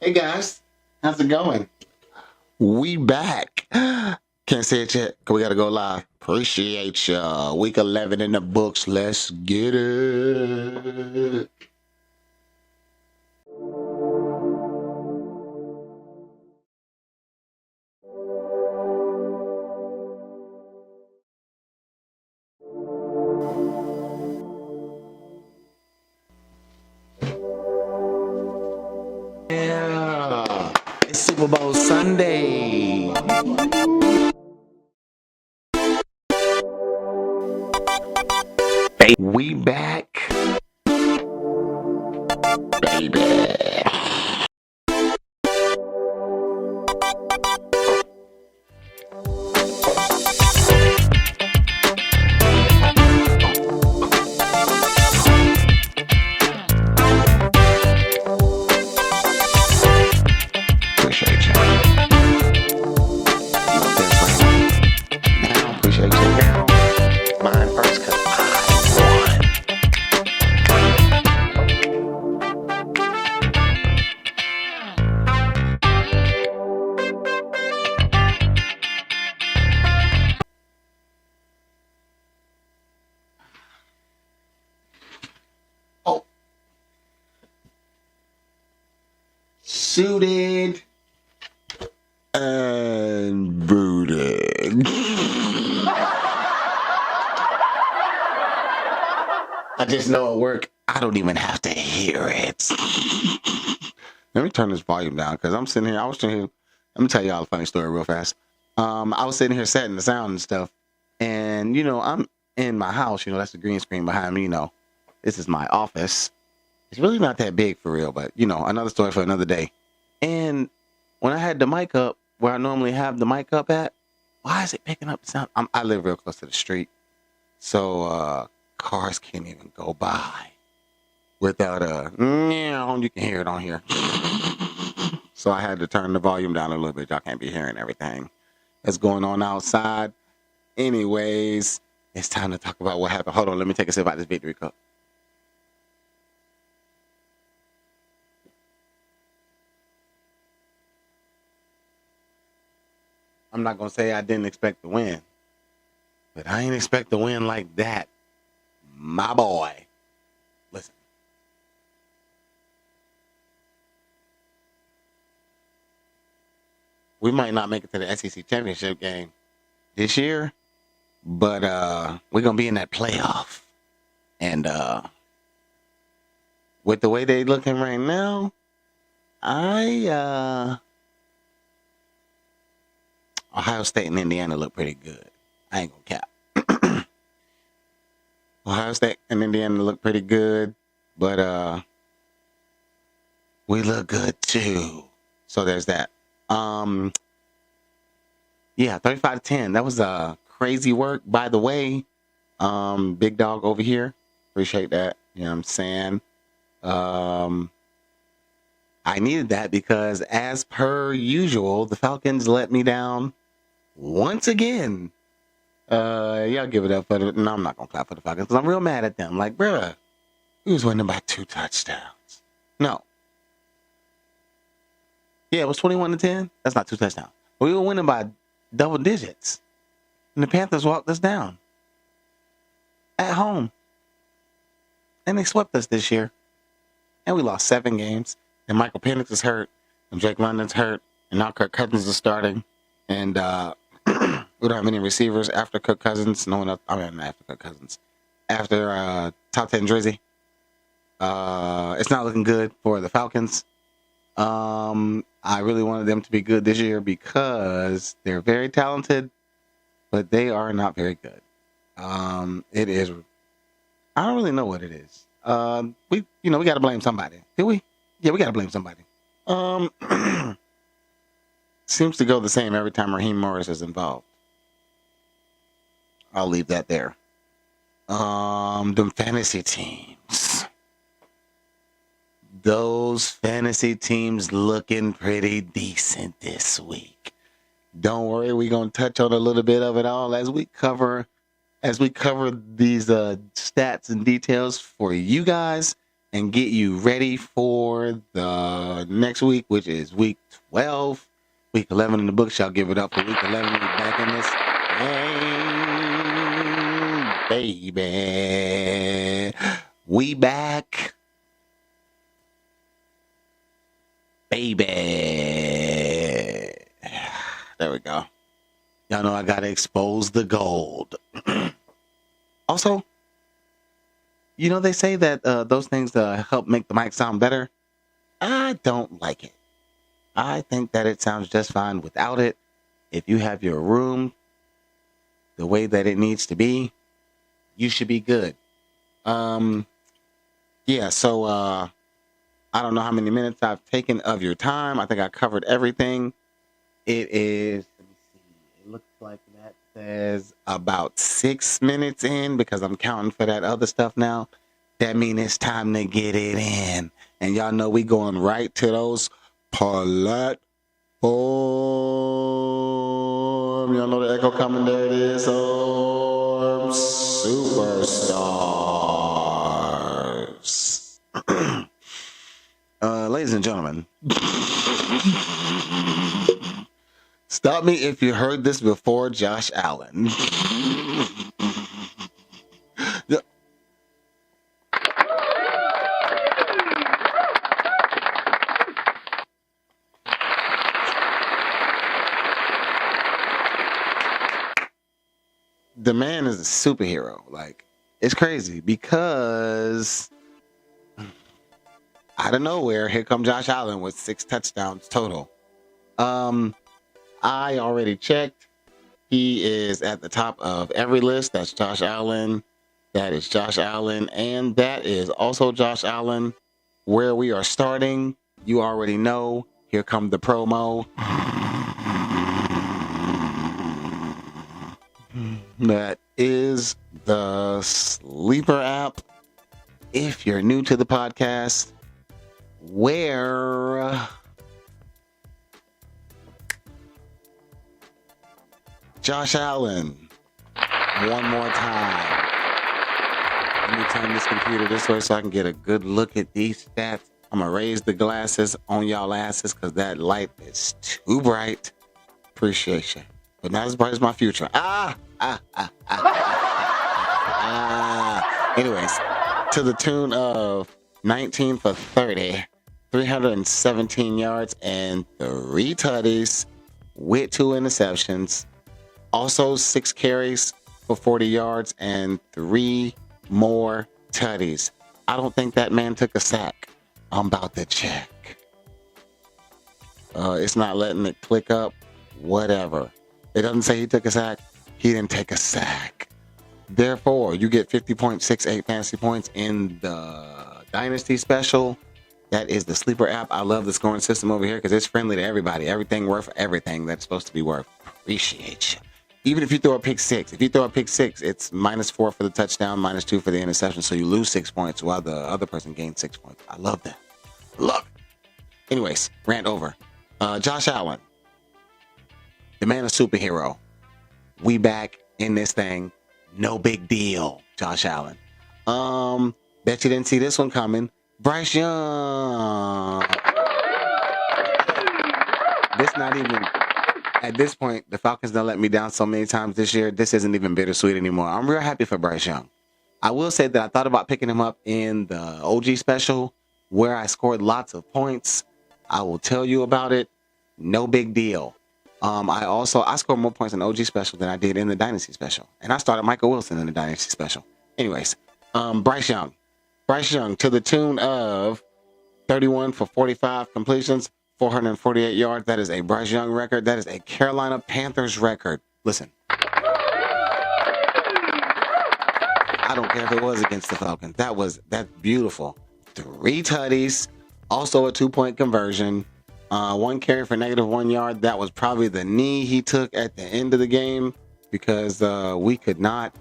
Hey guys, how's it going? We back. Can't say it yet, cause we gotta go live. Appreciate ya. Week 11 in the books. Let's get it. Yeah, it's Super Bowl Sunday. We back, baby. Appreciate you. Now, appreciate you now. Mine first, cause I won. Oh, suited and booted. I just know at work, I don't even have to hear it. Let me turn this volume down because I'm sitting here. I was sitting here. Let me tell y'all a funny story real fast. I was sitting here setting the sound and stuff, and I'm in my house. That's the green screen behind me. This is my office. It's really not that big for real, but another story for another day. And when I had the mic up where I normally have the mic up at, why is it picking up the sound? I live real close to the street, so cars can't even go by without a you can hear it on here. So I had to turn the volume down a little bit. Y'all can't be hearing everything that's going on outside. Anyways, it's time to talk about what happened. Hold on, let me take a sip out of this victory cup. I'm not gonna say I didn't expect to win, but I ain't expect to win like that, my boy. Listen. We might not make it to the SEC championship game this year, but we're gonna be in that playoff. And with the way they looking right now, Ohio State and Indiana look pretty good. I ain't gonna cap. Ohio State and Indiana look pretty good, but we look good too. So there's that. Yeah, 35-10. That was crazy work. By the way, big dog over here. Appreciate that. You know what I'm saying? I needed that because, as per usual, the Falcons let me down once again. Y'all give it up for the. No, I'm not gonna clap for the Falcons because I'm real mad at them. Like, bruh, we was winning by 2 touchdowns. No. Yeah, it was 21-10. That's not 2 touchdowns. We were winning by double digits, and the Panthers walked us down at home, and they swept us this year. And we lost 7 games. And Michael Penix is hurt, and Drake London's hurt, and now Kirk Cousins is starting, and we don't have any receivers after Kirk Cousins. No one else. I mean, not after Kirk Cousins. After top 10 Drizzy. It's not looking good for the Falcons. I really wanted them to be good this year because they're very talented, but they are not very good. It is. I don't really know what it is. We got to blame somebody. Did we? Yeah, we got to blame somebody. Seems to go the same every time Raheem Morris is involved. I'll leave that there. The fantasy teams. Those fantasy teams looking pretty decent this week. Don't worry, we're gonna touch on a little bit of it all as we cover these stats and details for you guys. and get you ready for the next week, which is week 12. Week 11 in the books. Y'all give it up for week 11. We back in this game, baby. We back, baby. There we go. Y'all know I gotta expose the gold. Also, you know they say that those things help make the mic sound better. I don't like it. I think that it sounds just fine without it. If you have your room the way that it needs to be, you should be good. Yeah, so I don't know how many minutes I've taken of your time. I think I covered everything. It is, let me see, it looks like that says about 6 minutes in because I'm counting for that other stuff now. That means it's time to get it in. And y'all know we going right to those platforms. Y'all know the echo coming. There it is. Superstars. Ladies and gentlemen, stop me if you heard this before. Josh Allen. The man is a superhero. Like, it's crazy because out of nowhere, here come Josh Allen with 6 touchdowns total. I already checked. He is at the top of every list. That's Josh Allen. That is Josh Allen. And that is also Josh Allen. Where we are starting, you already know. Here come the promo. That is the Sleeper app. If you're new to the podcast, where Josh Allen, one more time. Let me turn this computer this way so I can get a good look at these stats. I'm going to raise the glasses on y'all asses because that light is too bright. Appreciate you. But not as bright as my future. Anyways, to the tune of 19 for 30, 317 yards and 3 tutties with 2 interceptions. Also 6 carries for 40 yards and 3 more tutties. I don't think that man took a sack. I'm about to check. It's not letting it click up. Whatever. It doesn't say he took a sack. He didn't take a sack. Therefore, you get 50.68 fantasy points in the Dynasty Special. That is the Sleeper app. I love the scoring system over here because it's friendly to everybody. Everything worth everything that's supposed to be worth. Appreciate you. Even if you throw a pick 6. If you throw a pick 6, it's -4 for the touchdown, -2 for the interception. So you lose 6 points while the other person gains 6 points. I love that. Love it. Anyways, rant over. Josh Allen. The man a superhero. We back in this thing. No big deal, Josh Allen. Bet you didn't see this one coming. Bryce Young. This not even, at this point, the Falcons done let me down so many times this year. This isn't even bittersweet anymore. I'm real happy for Bryce Young. I will say that I thought about picking him up in the OG special where I scored lots of points. I will tell you about it. No big deal. I scored more points in the OG special than I did in the Dynasty special. And I started Michael Wilson in the Dynasty special. Anyways, Bryce Young. Bryce Young to the tune of 31 for 45 completions, 448 yards. That is a Bryce Young record. That is a Carolina Panthers record. Listen. I don't care if it was against the Falcons. That's beautiful. 3 tutties. Also a 2-point conversion. 1 carry for -1 yard. That was probably the knee he took at the end of the game because we could not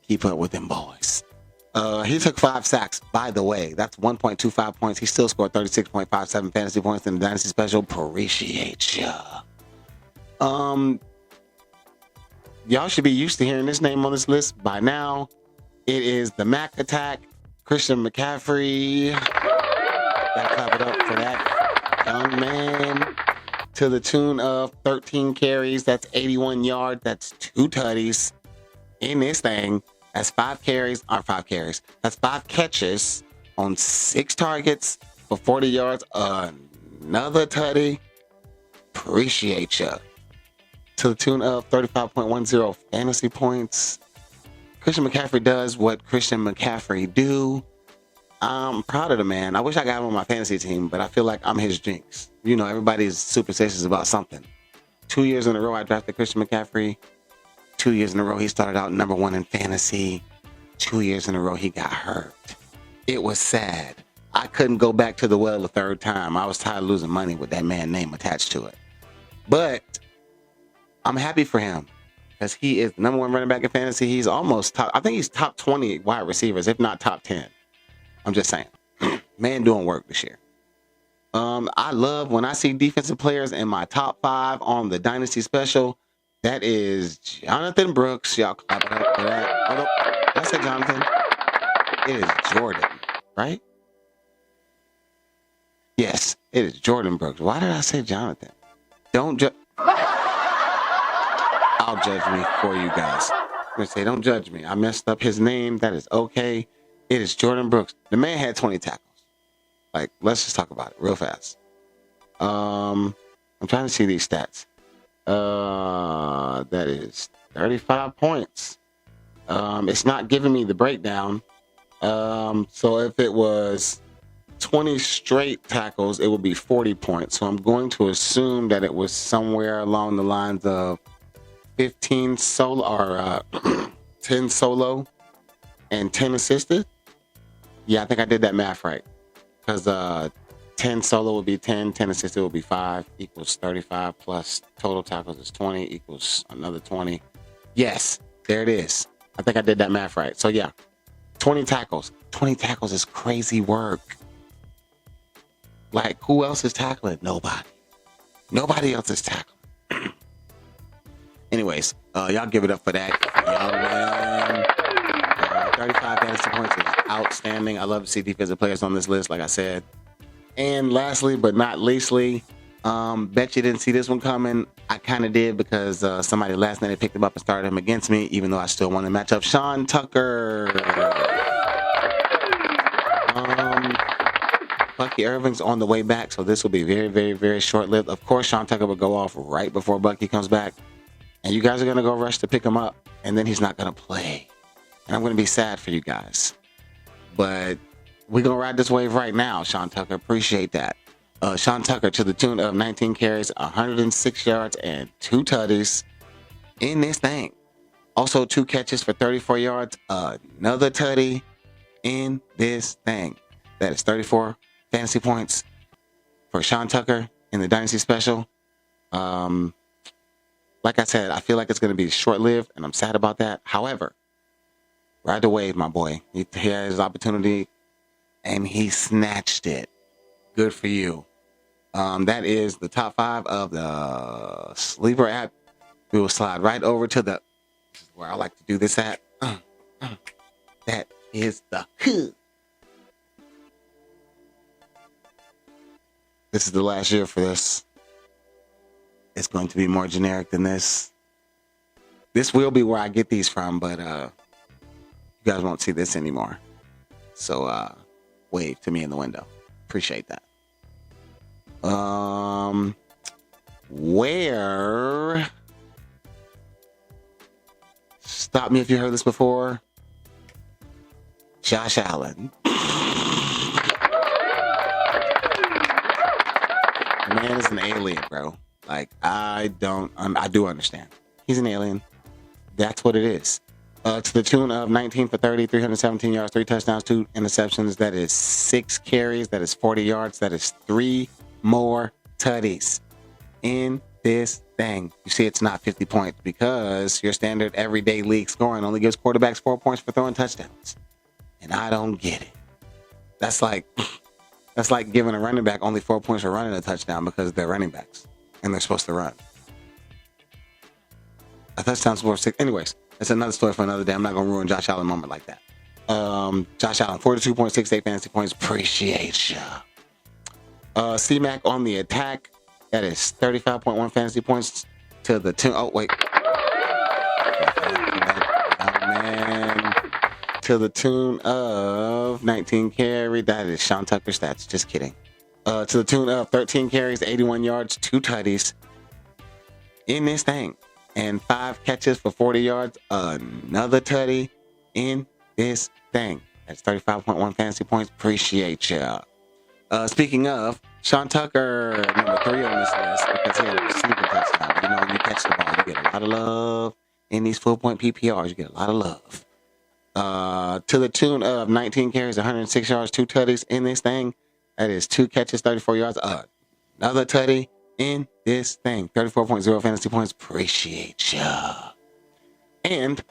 keep up with them boys. He took 5 sacks, by the way. That's 1.25 points. He still scored 36.57 fantasy points in the Dynasty Special. Appreciate ya. Y'all should be used to hearing this name on this list by now. It is the Mac Attack. Christian McCaffrey. Gotta clap it up for that young man. To the tune of 13 carries. That's 81 yards. That's 2 tutties in this thing. That's 5 carries. That's 5 catches on 6 targets for 40 yards. Another tutty. Appreciate ya. To the tune of 35.10 fantasy points. Christian McCaffrey does what Christian McCaffrey do. I'm proud of the man. I wish I got him on my fantasy team, but I feel like I'm his jinx. You know, everybody's superstitious about something. 2 years in a row, I drafted Christian McCaffrey. 2 years in a row, he started out number 1 in fantasy. 2 years in a row, he got hurt. It was sad. I couldn't go back to the well a third time. I was tired of losing money with that man's name attached to it. But I'm happy for him because he is number 1 running back in fantasy. He's almost top. I think he's top 20 wide receivers, if not top 10. I'm just saying. Man doing work this year. I love when I see defensive players in my top 5 on the Dynasty Special. That is Jonathan Brooks. Y'all clap it up for that. Oh, no. Did I say Jonathan? It is Jordan, right? Yes, it is Jordan Brooks. Why did I say Jonathan? Don't judge. I'll judge me for you guys. I'm going to say, don't judge me. I messed up his name. That is okay. It is Jordan Brooks. The man had 20 tackles. Like, let's just talk about it real fast. I'm trying to see these stats. That is 35 points. It's not giving me the breakdown. So if it was 20 straight tackles, it would be 40 points. So I'm going to assume that it was somewhere along the lines of 15 solo or 10 solo and 10 assisted. Yeah, I think I did that math right. Because 10 solo would be 10, 10 assisted would be 5, equals 35 plus total tackles is 20, equals another 20. Yes, there it is. I think I did that math right. So yeah, 20 tackles. 20 tackles is crazy work. Like, who else is tackling? Nobody. Nobody else is tackling. Anyways, y'all give it up for that. Young man. 35 fantasy points is outstanding. I love to see defensive players on this list, like I said. And lastly, but not leastly, bet you didn't see this one coming. I kind of did because somebody last night picked him up and started him against me, even though I still won the matchup. Sean Tucker. Bucky Irving's on the way back, so this will be very, very, very short-lived. Of course, Sean Tucker will go off right before Bucky comes back, and you guys are going to go rush to pick him up, and then he's not going to play. And I'm going to be sad for you guys. But we're going to ride this wave right now, Sean Tucker. Appreciate that. Sean Tucker to the tune of 19 carries, 106 yards, and 2 tutties in this thing. Also, 2 catches for 34 yards. Another tutty in this thing. That is 34 fantasy points for Sean Tucker in the Dynasty Special. Like I said, I feel like it's going to be short-lived, and I'm sad about that. However, ride the wave, my boy. He had his opportunity, and he snatched it. Good for you. That is the top 5 of the Sleeper app. We will slide right over to the, this is where I like to do this at. That is the hood. This is the last year for this. It's going to be more generic than this. This will be where I get these from, but you guys won't see this anymore. So wave to me in the window. Appreciate that. Where? Stop me if you heard this before. Josh Allen. The man is an alien, bro. Like, I do understand. He's an alien. That's what it is. To the tune of 19 for 30, 317 yards, 3 touchdowns, 2 interceptions. That is 6 carries. That is 40 yards. That is 3 more tutties in this thing. You see, it's not 50 points because your standard everyday league scoring only gives quarterbacks 4 points for throwing touchdowns. And I don't get it. That's like giving a running back only 4 points for running a touchdown because they're running backs and they're supposed to run. A touchdown's worth 6. Anyways, it's another story for another day. I'm not going to ruin Josh Allen moment like that. Josh Allen, 42.68 fantasy points. Appreciate ya. C-Mac on the attack. That is 35.1 fantasy points to the tune. Oh, wait. Man. To the tune of 19 carry. That is Sean Tucker stats. Just kidding. To the tune of 13 carries, 81 yards, 2 tutties in this thing. And 5 catches for 40 yards. Another tutty in this thing. That's 35.1 fantasy points. Appreciate ya. Speaking of, Sean Tucker, number 3 on this list because he had a receiving touchdown. You know, when you catch the ball, you get a lot of love. In these full-point PPRs, you get a lot of love. To the tune of 19 carries, 106 yards, 2 tutties in this thing. That is 2 catches, 34 yards. Another tutty in this thing. 34.0 fantasy points. Appreciate ya. And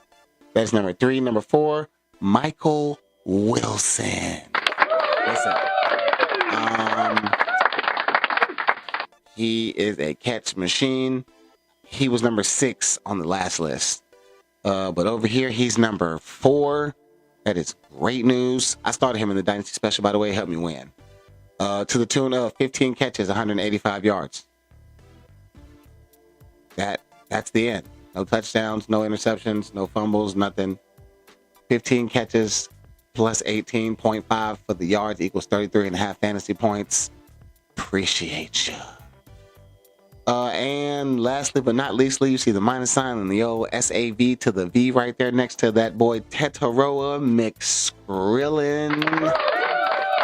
that's number 3. Number 4, Michael Wilson. Listen. He is a catch machine. He was number 6 on the last list. But over here, he's number 4. That is great news. I started him in the Dynasty Special, by the way. It helped me win. To the tune of 15 catches, 185 yards. That's the end. No touchdowns, no interceptions, no fumbles, nothing. 15 catches plus 18.5 for the yards equals 33.5 fantasy points. Appreciate you. And lastly but not leastly, you see the minus sign and the old SAV to the V right there next to that boy Tetaroa McSkrillin,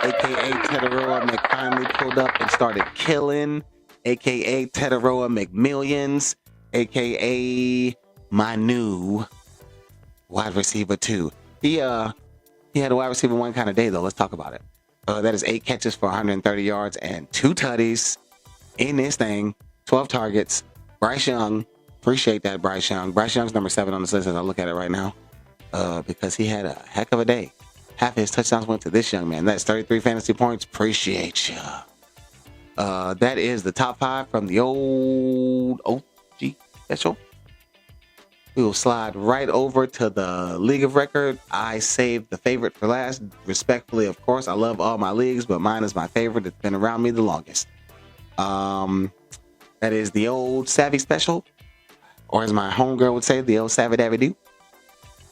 aka Tetaroa McFinally pulled up and started killing, aka Tetaroa McMillions, aka my new wide receiver 2. He had a wide receiver 1 kind of day though. Let's talk about it. That is 8 catches for 130 yards and 2 tutties in this thing. 12 targets. Bryce Young. Appreciate that, Bryce Young. Bryce Young's number 7 on this list as I look at it right now. Because he had a heck of a day. Half his touchdowns went to this young man. That's 33 fantasy points. Appreciate you. That is the top 5 from the old OG special. We will slide right over to the League of Record. I saved the favorite for last. Respectfully, of course. I love all my leagues, but mine is my favorite. It's been around me the longest. That is the old Savvy Special. Or as my homegirl would say, the old Savvy Davy Doo.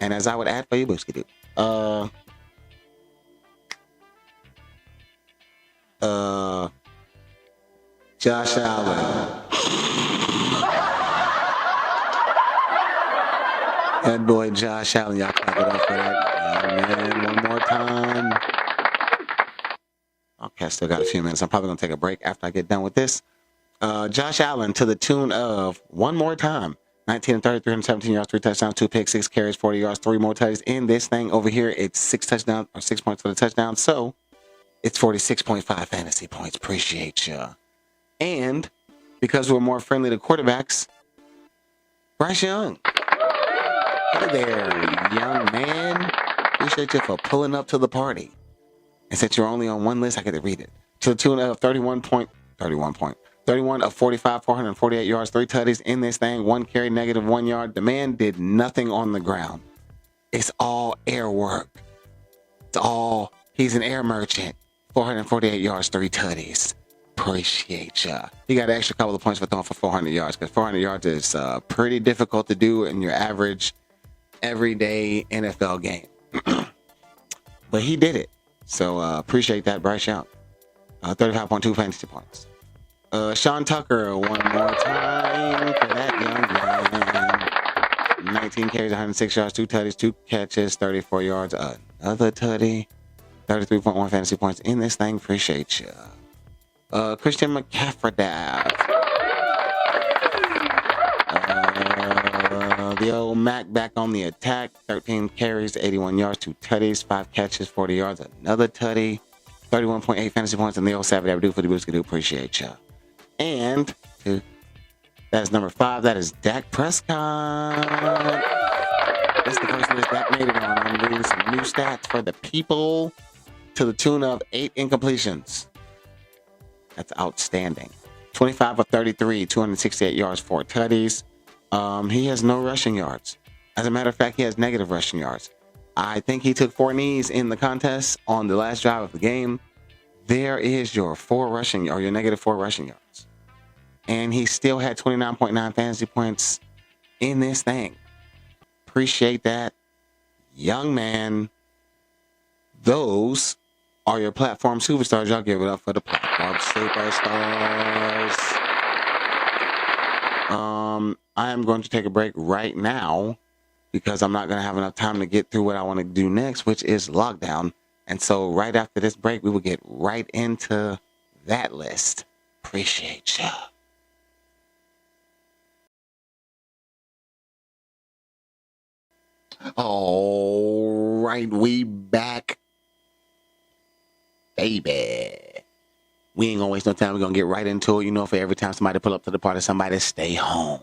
And as I would add for you, Booski Doo. Josh Allen. That boy Josh Allen. Y'all clap it up for that. Yeah, man, one more time. Okay, I still got a few minutes. I'm probably going to take a break after I get done with this. Josh Allen to the tune of one more time. 19 and 30, 317 yards, 3 touchdowns, 2 picks, 6 carries, 40 yards, 3 more touchdowns. In this thing over here, it's 6 touchdowns or 6 points for the touchdown. So it's 46.5 fantasy points. Appreciate you. And because we're more friendly to quarterbacks, Bryce Young. Hey there, young man. Appreciate you for pulling up to the party. And since you're only on one list, I get to read it. To the tune of 31 of 45, 448 yards, 3 tutties in this thing, 1 carry, -1 yard. The man did nothing on the ground. It's all air work. He's an air merchant. 448 yards, 3 tutties. Appreciate ya. He got an extra couple of points for throwing for 400 yards because 400 yards is pretty difficult to do in your average, everyday NFL game. But he did it. So appreciate that, Bryce Young. 35.2 fantasy points. Sean Tucker, one more time for that young man. 19 carries, 106 yards, 2 tutties, 2 catches, 34 yards. Another tutty. 33.1 fantasy points in this thing. Appreciate you. Christian McCaffrey. The old Mac back on the attack. 13 carries, 81 yards, 2 tutties, 5 catches, 40 yards. Another tutty. 31.8 fantasy points in the old Savage Abdu for the Booski Doo. Appreciate you. And that's number 5. That is Dak Prescott. That's the first list Dak made it on. I'm reading some new stats for the people to the tune of 8 incompletions. That's outstanding. 25 of 33, 268 yards, 4 tutties. He has no rushing yards. As a matter of fact, he has negative rushing yards. I think he took 4 knees in the contest on the last drive of the game. There is your your negative 4 rushing yards. And he still had 29.9 fantasy points in this thing. Appreciate that. Young man, those are your platform superstars. Y'all give it up for the platform superstars. I am going to take a break right now because I'm not going to have enough time to get through what I want to do next, which is lockdown. And so right after this break, we will get right into that list. Appreciate ya. All right, we back, baby. We ain't gonna waste no time. We're gonna get right into it. You know, for every time somebody pull up to the party, somebody stay home.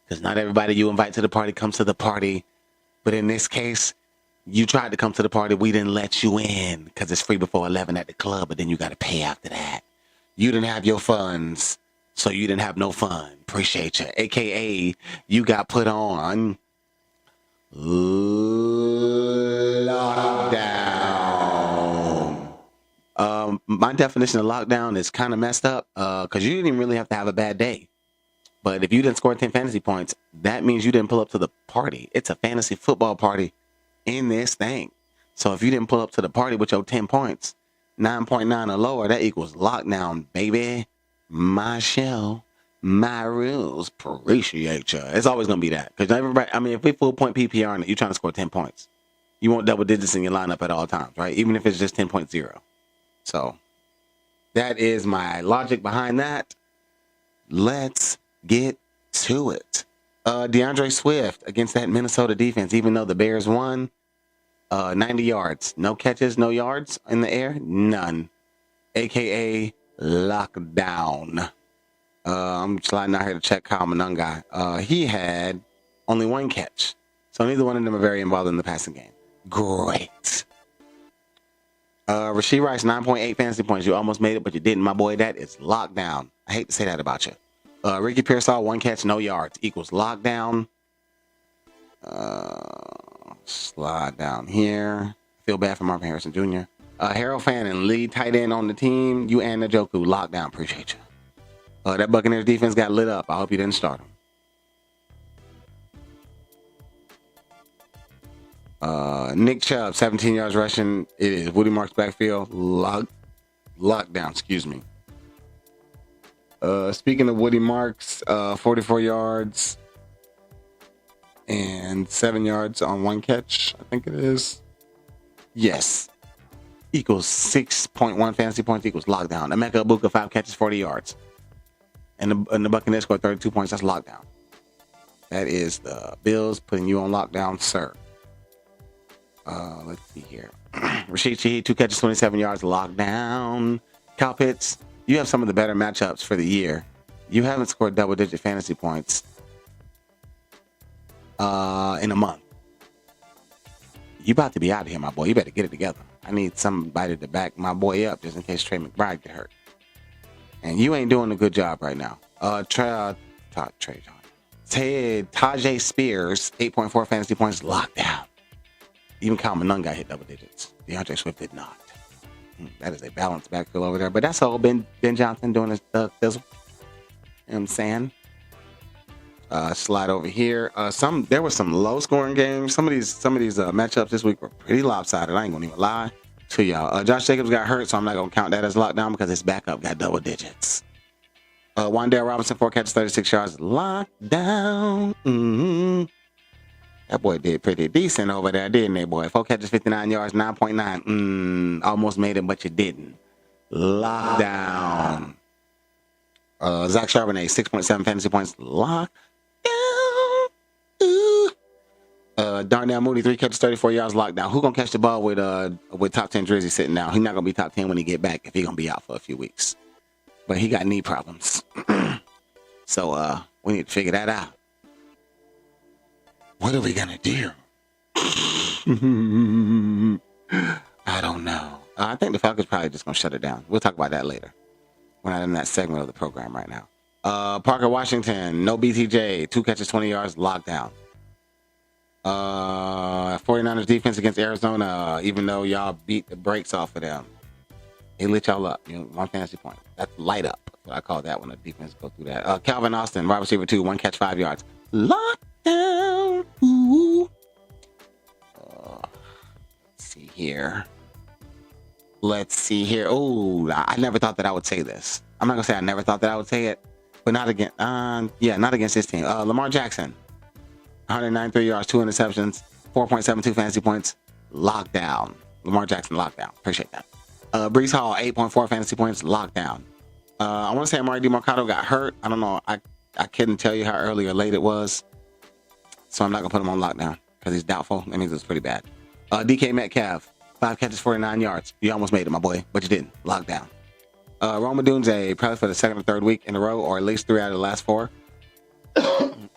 Because not everybody you invite to the party comes to the party. But in this case, you tried to come to the party. We didn't let you in because it's free before 11 at the club, but then you got to pay after that. You didn't have your funds, so you didn't have no fun. Appreciate you. AKA, you got put on lockdown. My definition of lockdown is kind of messed up because you didn't really have to have a bad day. But if you didn't score 10 fantasy points, that means you didn't pull up to the party. It's a fantasy football party in this thing. So if you didn't pull up to the party with your 10 points, 9.9 or lower, that equals lockdown, baby. My show, my rules. Appreciate you. It's always going to be that. Because everybody, I mean, if we full point PPR and you're trying to score 10 points, you want double digits in your lineup at all times, right? Even if it's just 10.0. So that is my logic behind that. Let's get to it. DeAndre Swift against that Minnesota defense, even though the Bears won, 90 yards. No catches, no yards in the air, none. AKA lockdown. I'm sliding out here to check Kyle Monangai. He had only 1 catch. So neither one of them are very involved in the passing game. Great. Rashee Rice, 9.8 fantasy points. You almost made it, but you didn't, my boy. That is lockdown. I hate to say that about you. Ricky Pearsall, 1 catch, no yards. Equals lockdown. Slide down here. Feel bad for Marvin Harrison Jr. Harold Fannin, lead tight end on the team. You and Njoku, lockdown. Appreciate you. That Buccaneers defense got lit up. I hope you didn't start him. Nick Chubb, 17 yards rushing. It is Woody Marks backfield. Lockdown, excuse me. Speaking of Woody Marks, 44 yards and 7 yards on 1 catch, I think it is. Yes. Equals 6.1 fantasy points equals lockdown. Emeka Ibuka, 5 catches, 40 yards. And the Buccaneers scored 32 points. That's lockdown. That is the Bills putting you on lockdown, sir. Let's see here. Rashid Shaheed, 2 catches, 27 yards, lockdown. Kyle Pitts, you have some of the better matchups for the year. You haven't scored double-digit fantasy points in a month. You about to be out of here, my boy. You better get it together. I need somebody to back my boy up just in case Trey McBride get hurt. And you ain't doing a good job right now. Tajay Spears, 8.4 fantasy points, lockdown. Even Kyle Monangai hit double digits. DeAndre Swift did not. That is a balanced backfield over there. But that's all Ben Johnson doing his fizzle. You know what I'm saying? Slide over here. There were some low scoring games. Some of these matchups this week were pretty lopsided. I ain't gonna even lie to y'all. Josh Jacobs got hurt, so I'm not gonna count that as lockdown because his backup got double digits. Wan'Dale Robinson, 4 catches, 36 yards, lockdown. That boy did pretty decent over there, didn't they, boy? 4 catches, 59 yards, 9.9. Almost made it, but you didn't. Lockdown. Zach Charbonnet, 6.7 fantasy points, lockdown. Darnell Mooney, 3 catches, 34 yards, lockdown. Who gonna catch the ball with top 10 Drizzy sitting down? He's not gonna be top 10 when he get back if he gonna be out for a few weeks. But he got knee problems. So we need to figure that out. What are we gonna do? I don't know. I think the Falcons probably just gonna shut it down. We'll talk about that later. We're not in that segment of the program right now. Parker Washington, no BTJ, 2 catches, 20 yards, lockdown. 49ers defense against Arizona, even though y'all beat the brakes off of them, they lit y'all up. You know, 1 fantasy point. That's light up. That's what I call that when the defense goes through that. Calvin Austin, wide receiver 2, 1 catch, 5 yards. Lockdown. Ooh. Let's see here. Oh, I never thought that I would say this. I'm not gonna say I never thought that I would say it, but not again. Not against this team. Lamar Jackson, 193 yards, 2 interceptions, 4.72 fantasy points. Lockdown. Lamar Jackson lockdown. Appreciate that. Brees Hall, 8.4 fantasy points. Lockdown. I want to say Amari DeMarcado got hurt. I don't know. I couldn't tell you how early or late it was, so I'm not gonna put him on lockdown because he's doubtful. That means it's pretty bad. DK Metcalf, 5 catches, 49 yards. You almost made it, my boy, but you didn't. Lockdown. Roma Dunze, probably for the second or third week in a row, or at least 3 out of the last 4. 2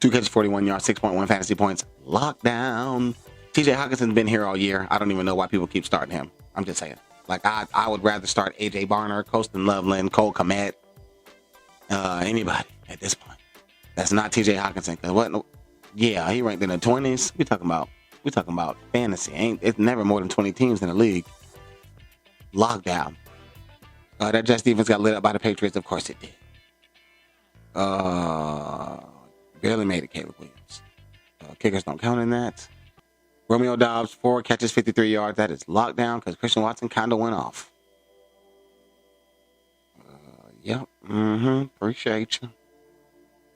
catches, 41 yards, 6.1 fantasy points. Lockdown. TJ Hawkinson's been here all year. I don't even know why people keep starting him. I'm just saying. Like, I would rather start AJ Barner, Colston Loveland, Cole Kmet, anybody at this point. That's not TJ Hawkinson. Yeah, he ranked in the 20s. We talking about fantasy. It's never more than 20 teams in the league. Lockdown. That Jets defense got lit up by the Patriots. Of course it did. Barely made it, Caleb Williams. Kickers don't count in that. Romeo Dobbs, 4 catches, 53 yards. That is lockdown because Christian Watson kind of went off. Yep. Appreciate you.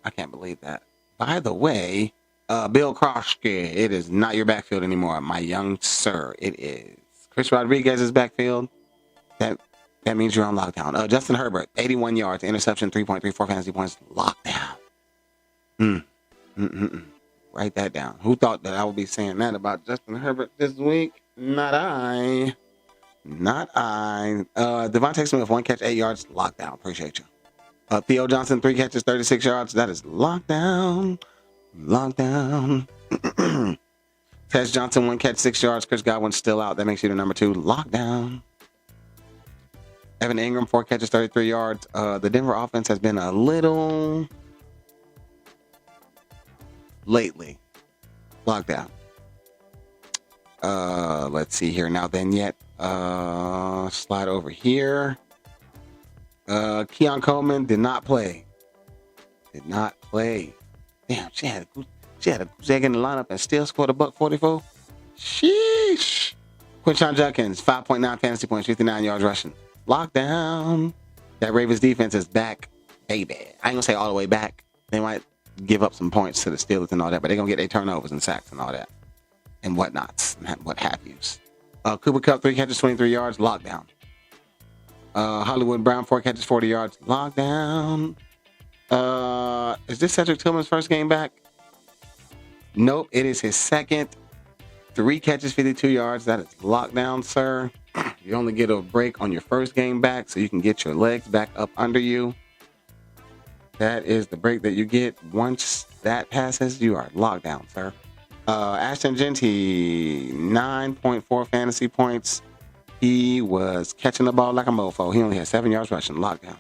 I can't believe that. By the way, Bill Kroshke, it is not your backfield anymore, my young sir. It is Chris Rodriguez's backfield. That means you're on lockdown. Justin Herbert, 81 yards, interception, 3.34 fantasy points. Lockdown. Write that down. Who thought that I would be saying that about Justin Herbert this week? Not I. Devontae Smith, 1 catch, 8 yards. Lockdown. Appreciate you. Theo Johnson, 3 catches, 36 yards. That is lockdown. Tez Johnson, 1 catch, 6 yards. Chris Godwin's still out. That makes you the number 2. Lockdown. Evan Ingram, 4 catches, 33 yards. The Denver offense has been a little lately. Lockdown. Let's see here. Now then yet. Slide over here. Keon Coleman did not play. Damn, she had a goose egg in the lineup and still scored a $144. Sheesh. Quinshon Judkins, 5.9 fantasy points, 59 yards rushing. Lockdown. That Ravens defense is back, baby. I ain't gonna say all the way back. They might give up some points to the Steelers and all that, but they're gonna get their turnovers and sacks and all that and whatnots and what have yous. Cooper Kupp, 3 catches, 23 yards. Lockdown. Hollywood Brown, 4 catches, 40 yards. Lockdown. Is this Cedric Tillman's first game back? Nope, it is his second. 3 catches, 52 yards. That is lockdown, sir. You only get a break on your first game back so you can get your legs back up under you. That is the break that you get. Once that passes, you are locked down, sir. Ashton Genty, 9.4 fantasy points. He was catching the ball like a mofo. He only had 7 yards rushing. Lockdown.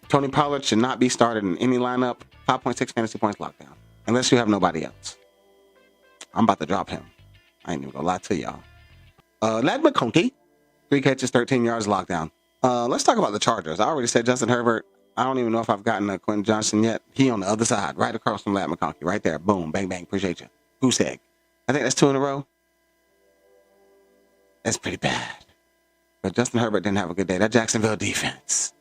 Tony Pollard should not be started in any lineup. 5.6 fantasy points. Lockdown. Unless you have nobody else. I'm about to drop him. I ain't even gonna lie to y'all. Ladd McConkey, 3 catches, 13 yards. Lockdown. Let's talk about the Chargers. I already said Justin Herbert. I don't even know if I've gotten a Quentin Johnson yet. He on the other side, right across from Ladd McConkey. Right there. Boom. Bang, bang. Appreciate you. Goose egg. I think that's 2 in a row. That's pretty bad. But Justin Herbert didn't have a good day. That Jacksonville defense.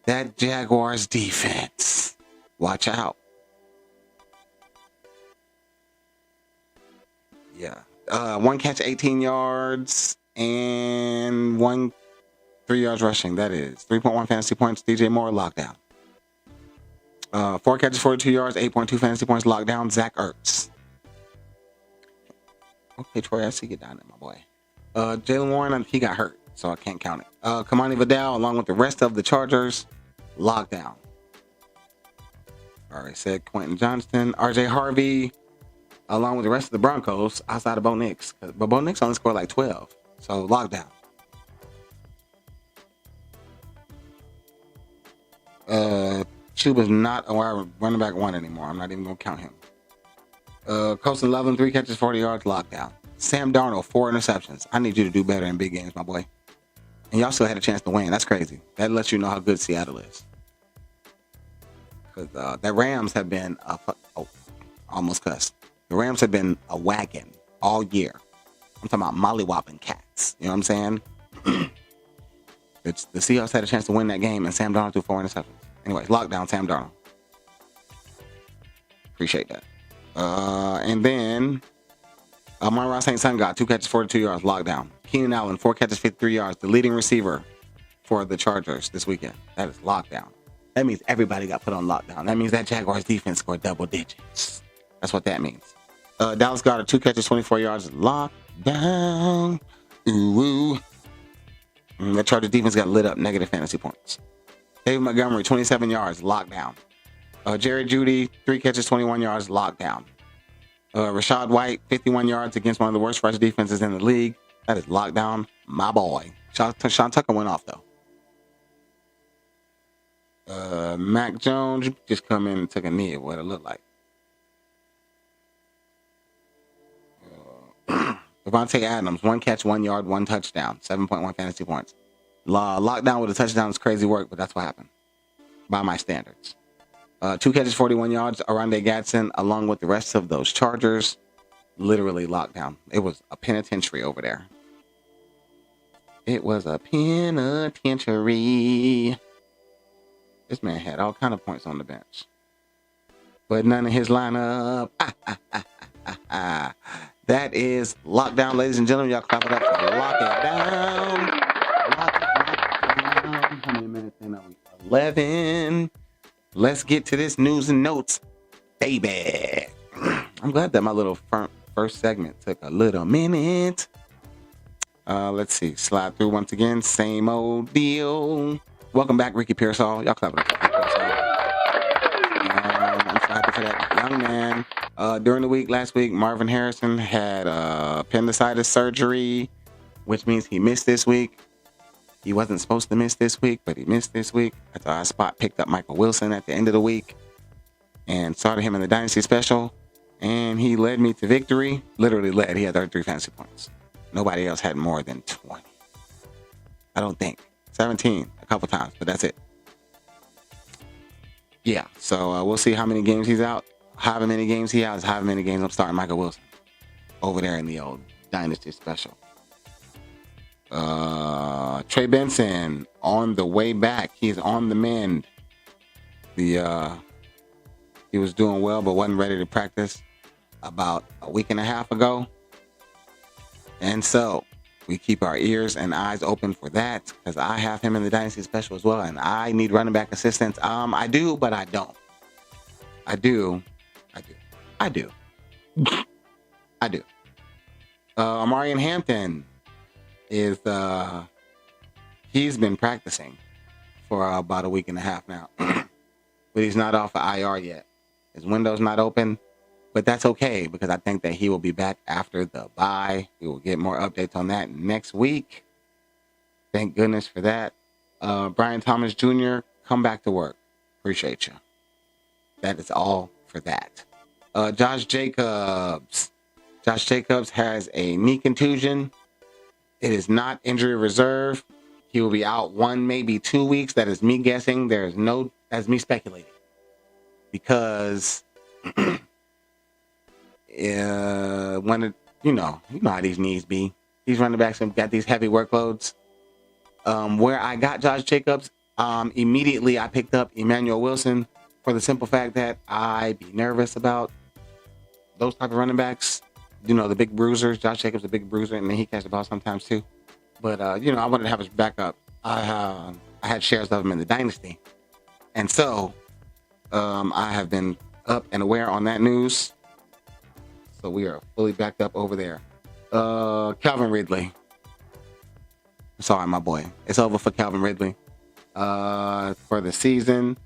That Jaguars defense. Watch out. Yeah. 1 catch, 18 yards, and 3 yards rushing. That is 3.1 fantasy points. DJ Moore, lockdown. 4 catches, 42 yards, 8.2 fantasy points, lockdown. Zach Ertz. Okay, Troy, I see you down there, my boy. Jaylen Warren, he got hurt, so I can't count it. Kamani Vidal, along with the rest of the Chargers, lockdown. Already said Quentin Johnston. RJ Harvey, along with the rest of the Broncos, outside of Bo Nix. But Bo Nix only scored like 12, so lockdown. Chuba's not a running back 1 anymore. I'm not even going to count him. Colson Loveland, 3 catches, 40 yards, lockdown. Sam Darnold, 4 interceptions. I need you to do better in big games, my boy. And y'all still had a chance to win. That's crazy. That lets you know how good Seattle is. Because the Rams have been almost cussed. The Rams have been a wagon all year. I'm talking about mollywopping cats. You know what I'm saying? The Seahawks had a chance to win that game, and Sam Darnold threw 4 interceptions. Anyways, lockdown Sam Darnold. Appreciate that. And then Amon-Ra St. Son got 2 catches, 42 yards, lockdown. Keenan Allen, 4 catches, 53 yards, the leading receiver for the Chargers this weekend. That is lockdown. That means everybody got put on lockdown. That means that Jaguars defense scored double digits. That's what that means. Dallas Goedert, 2 catches, 24 yards, lockdown. Ooh. The Chargers defense got lit up, negative fantasy points. David Montgomery, 27 yards, lockdown. Jerry Jeudy, 3 catches, 21 yards, lockdown. Rachaad White, 51 yards against one of the worst rush defenses in the league. That is lockdown, my boy. Sean Tucker went off, though. Mac Jones just come in and took a knee at what it looked like. Devontae Adams, 1 catch, 1 yard, 1 touchdown, 7.1 fantasy points. Lockdown with a touchdown is crazy work, but that's what happened by my standards. 2 catches, 41 yards. Oronde Gadsden, along with the rest of those Chargers, literally locked down. It was a penitentiary over there. It was a penitentiary. This man had all kind of points on the bench, but none of his lineup. That is lockdown, ladies and gentlemen. Y'all clap it up. Lock it down. Lock it down. How many minutes in are we? 11. Let's get to this news and notes, baby. I'm glad that my little first segment took a little minute. Let's see. Slide through once again. Same old deal. Welcome back, Ricky Pearsall. Y'all clap it up. I'm so happy for that young man. During the week, last week, Marvin Harrison had appendicitis surgery, which means he missed this week. He wasn't supposed to miss this week, but he missed this week. That's why I picked up Michael Wilson at the end of the week and started him in the Dynasty Special. And he led me to victory. Literally led. He had 33 fantasy points. Nobody else had more than 20. I don't think. 17 a couple times, but that's it. Yeah, so we'll see how many games he's out. However many games he has, however many games I'm starting Michael Wilson over there in the old Dynasty Special. Trey Benson on the way back. He's on the mend. He was doing well, but wasn't ready to practice about a week and a half ago. And so we keep our ears and eyes open for that because I have him in the Dynasty Special as well, and I need running back assistance. I do, but I don't. I do. Amarian Hampton is he's been practicing for about a week and a half now, but he's not off of IR yet. His window's not open, but that's okay because I think that he will be back after the bye. We will get more updates on that next week. Thank goodness for that. Brian Thomas Jr., come back to work. Appreciate you. That is all for that. Josh Jacobs. Josh Jacobs has a knee contusion. It is not injury reserve. He will be out 1, maybe 2 weeks. That is me guessing. That's me speculating. Because you know how these knees be. These running backs have got these heavy workloads. Where I got Josh Jacobs, immediately I picked up Emmanuel Wilson for the simple fact that I be nervous about those type of running backs. You know, the big bruisers. Josh Jacobs, a big bruiser, and then he catches the ball sometimes too. But I wanted to have his backup. I had shares of him in the Dynasty, and so I have been up and aware on that news. So we are fully backed up over there. Calvin Ridley. Sorry, my boy. It's over for Calvin Ridley. For the season,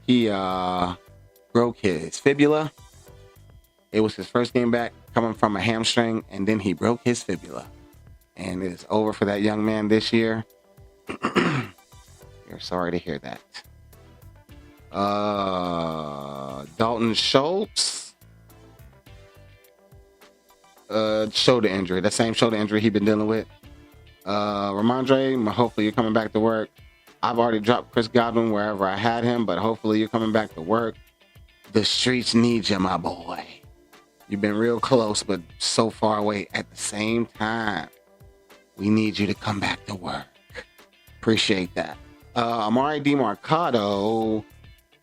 he broke his fibula. It was his first game back coming from a hamstring, and then he broke his fibula. And it is over for that young man this year. You're sorry to hear that. Dalton Schultz. shoulder injury, that same shoulder injury he's been dealing with. Ramondre, hopefully you're coming back to work. I've already dropped Chris Godwin wherever I had him, but hopefully you're coming back to work. The streets need you, my boy. You've been real close, but so far away at the same time. We need you to come back to work. Appreciate that. Amari DeMarcado,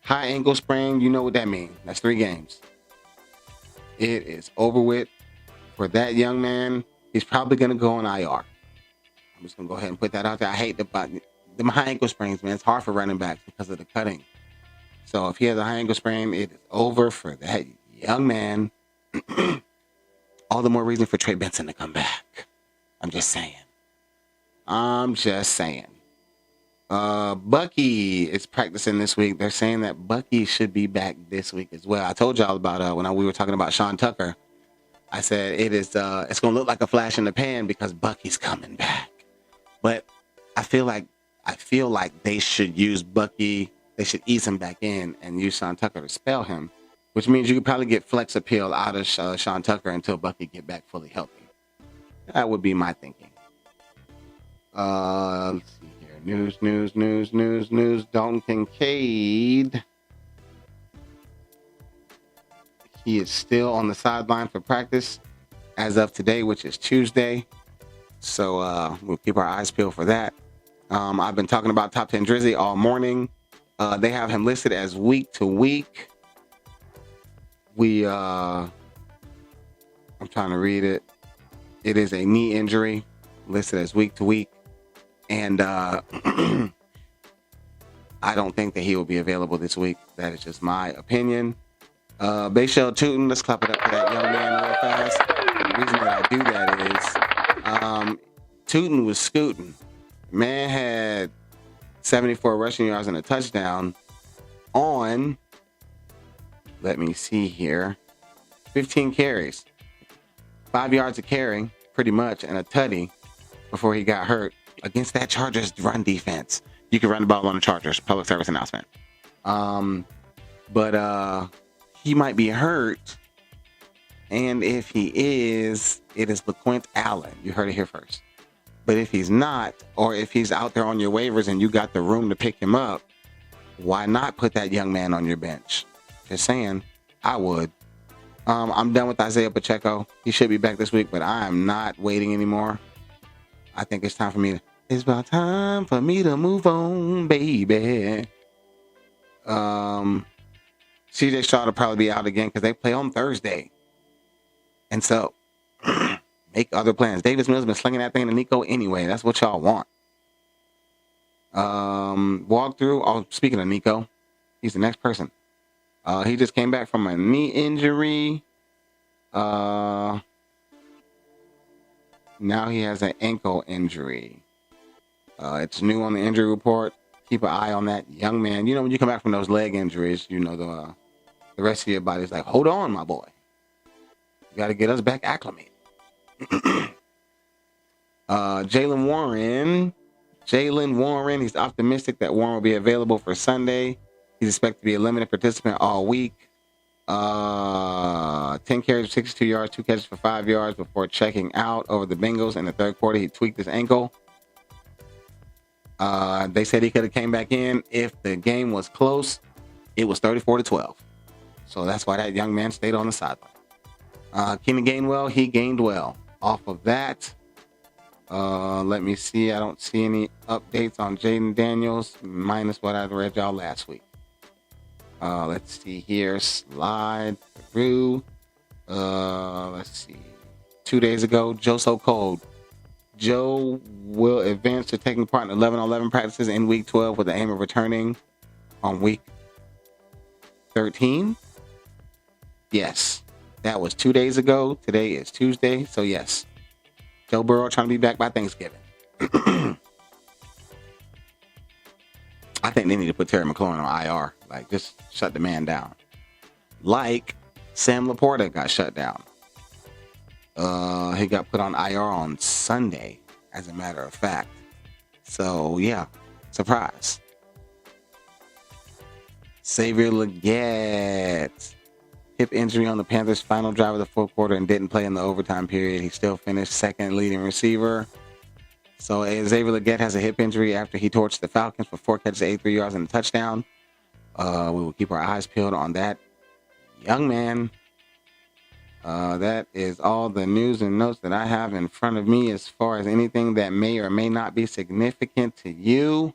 high ankle sprain. You know what that means. That's 3 games. It is over with for that young man. He's probably going to go on IR. I'm just going to go ahead and put that out there. I hate the high ankle sprains, man. It's hard for running backs because of the cutting. So if he has a high ankle sprain, it is over for that young man. All the more reason for Trey Benson to come back. I'm just saying. Bucky is practicing this week. They're saying that Bucky should be back this week as well. I told y'all about when we were talking about Sean Tucker. I said it's going to look like a flash in the pan because Bucky's coming back. But I feel like they should use Bucky. They should ease him back in and use Sean Tucker to spell him, which means you could probably get flex appeal out of Sean Tucker until Bucky get back fully healthy. That would be my thinking. Let's see here. News. Dalton Kincaid. He is still on the sideline for practice as of today, which is Tuesday. So we'll keep our eyes peeled for that. I've been talking about Top 10 Drizzy all morning. They have him listed as week to week. I'm trying to read it. It is a knee injury listed as week to week. And I don't think that he will be available this week. That is just my opinion. Bayshell Tootin, let's clap it up for that young man real fast. The reason that I do that is Tootin was scooting. Man had 74 rushing yards and a touchdown on, let me see here, 15 carries. 5 yards of carry, pretty much, and a tutty before he got hurt against that Chargers run defense. You can run the ball on the Chargers. Public service announcement. But he might be hurt. And if he is, it is LaQuint Allen. You heard it here first. But if he's not, or if he's out there on your waivers and you got the room to pick him up, why not put that young man on your bench? Just saying, I would. I'm done with Isaiah Pacheco. He should be back this week, but I am not waiting anymore. I think it's time for me to move on, baby. CJ Stroud will probably be out again because they play on Thursday. And so, make other plans. Davis Mills been slinging that thing to Nico anyway. That's what y'all want. Walkthrough. Oh, speaking of Nico, he's the next person. He just came back from a knee injury. Now he has an ankle injury. It's new on the injury report. Keep an eye on that young man. You know, when you come back from those leg injuries, you know, the rest of your body's like, hold on, my boy. You got to get us back acclimated. Jaylen Warren, he's optimistic that Warren will be available for Sunday. He's expected to be a limited participant all week. 10 carries for 62 yards, 2 catches for 5 yards before checking out over the Bengals in the third quarter. He tweaked his ankle. They said he could have came back in if the game was close. It was 34-12. So that's why that young man stayed on the sideline. Keenan Gainwell, he gained well off of that. Let me see. I don't see any updates on Jaden Daniels, minus what I read y'all last week. Let's see here. Slide through. Let's see. 2 days ago, Joe So Cold. Joe will advance to taking part in 11-on-11 practices in week 12 with the aim of returning on week 13. Yes, that was 2 days ago. Today is Tuesday. So yes, Joe Burrow trying to be back by Thanksgiving. I think they need to put Terry McLaurin on IR. Like, just shut the man down. Like Sam Laporta got shut down. He got put on IR on Sunday, as a matter of fact. So, yeah, surprise. Xavier Legette. hip injury on the Panthers' final drive of the fourth quarter and didn't play in the overtime period. He still finished second leading receiver. So Xavier Legette has a hip injury after he torched the Falcons for 4 catches, 83 yards, and a touchdown. We will keep our eyes peeled on that young man. That is all the news and notes that I have in front of me as far as anything that may or may not be significant to you.